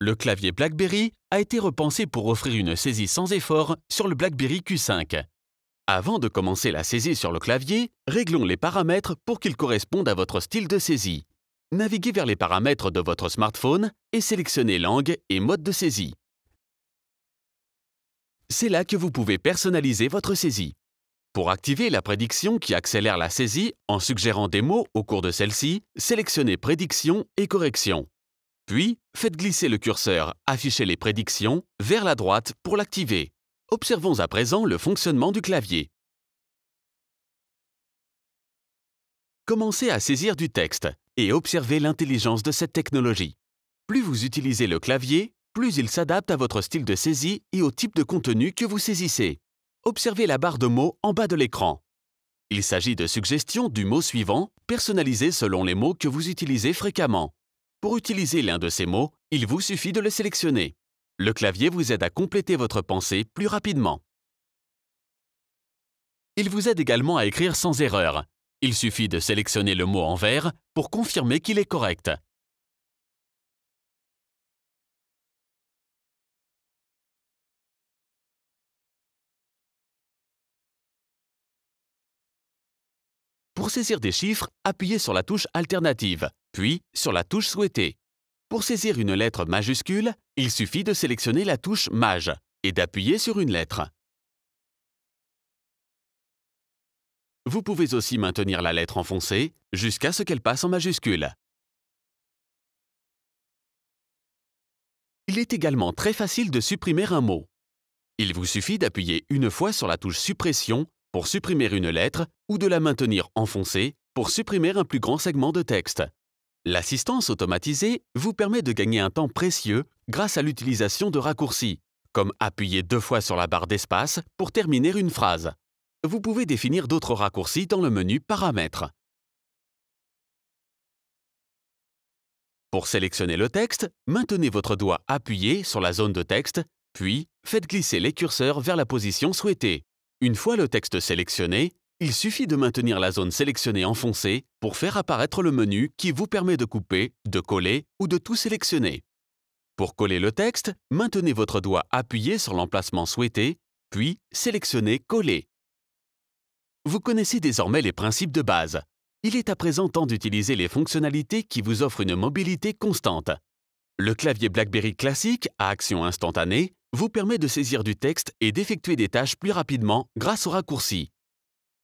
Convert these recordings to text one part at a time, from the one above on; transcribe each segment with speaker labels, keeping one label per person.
Speaker 1: Le clavier BlackBerry a été repensé pour offrir une saisie sans effort sur le BlackBerry Q5. Avant de commencer la saisie sur le clavier, réglons les paramètres pour qu'ils correspondent à votre style de saisie. Naviguez vers les paramètres de votre smartphone et sélectionnez langue et mode de saisie. C'est là que vous pouvez personnaliser votre saisie. Pour activer la prédiction qui accélère la saisie en suggérant des mots au cours de celle-ci, sélectionnez Prédiction et Correction. Puis, faites glisser le curseur « Afficher les prédictions » vers la droite pour l'activer. Observons à présent le fonctionnement du clavier. Commencez à saisir du texte et observez l'intelligence de cette technologie. Plus vous utilisez le clavier, plus il s'adapte à votre style de saisie et au type de contenu que vous saisissez. Observez la barre de mots en bas de l'écran. Il s'agit de suggestions du mot suivant, personnalisées selon les mots que vous utilisez fréquemment. Pour utiliser l'un de ces mots, il vous suffit de le sélectionner. Le clavier vous aide à compléter votre pensée plus rapidement. Il vous aide également à écrire sans erreur. Il suffit de sélectionner le mot en vert pour confirmer qu'il est correct. Pour saisir des chiffres, appuyez sur la touche Alternative, puis sur la touche Souhaiter. Pour saisir une lettre majuscule, il suffit de sélectionner la touche Maj et d'appuyer sur une lettre. Vous pouvez aussi maintenir la lettre enfoncée jusqu'à ce qu'elle passe en majuscule. Il est également très facile de supprimer un mot. Il vous suffit d'appuyer une fois sur la touche Suppression pour supprimer une lettre ou de la maintenir enfoncée pour supprimer un plus grand segment de texte. L'assistance automatisée vous permet de gagner un temps précieux grâce à l'utilisation de raccourcis, comme appuyer 2 fois sur la barre d'espace pour terminer une phrase. Vous pouvez définir d'autres raccourcis dans le menu Paramètres. Pour sélectionner le texte, maintenez votre doigt appuyé sur la zone de texte, puis faites glisser les curseurs vers la position souhaitée. Une fois le texte sélectionné, il suffit de maintenir la zone sélectionnée enfoncée pour faire apparaître le menu qui vous permet de couper, de coller ou de tout sélectionner. Pour coller le texte, maintenez votre doigt appuyé sur l'emplacement souhaité, puis sélectionnez Coller. Vous connaissez désormais les principes de base. Il est à présent temps d'utiliser les fonctionnalités qui vous offrent une mobilité constante. Le clavier BlackBerry classique à action instantanée vous permet de saisir du texte et d'effectuer des tâches plus rapidement grâce aux raccourcis.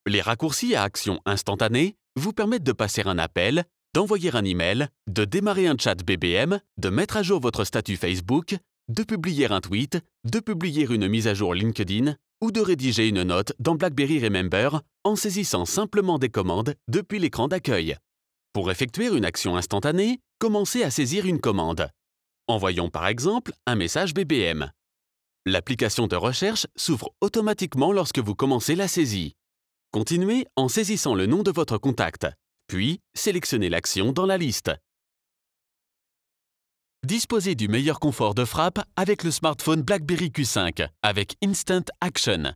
Speaker 1: Les raccourcis à action instantanée vous permettent de passer un appel, d'envoyer un email, de démarrer un chat BBM, de mettre à jour votre statut Facebook, de publier un tweet, de publier une mise à jour LinkedIn ou de rédiger une note dans BlackBerry Remember en saisissant simplement des commandes depuis l'écran d'accueil. Pour effectuer une action instantanée, commencez à saisir une commande. Envoyons par exemple un message BBM. L'application de recherche s'ouvre automatiquement lorsque vous commencez la saisie. Continuez en saisissant le nom de votre contact, puis sélectionnez l'action dans la liste. Disposez du meilleur confort de frappe avec le smartphone BlackBerry Q5 avec Instant Action.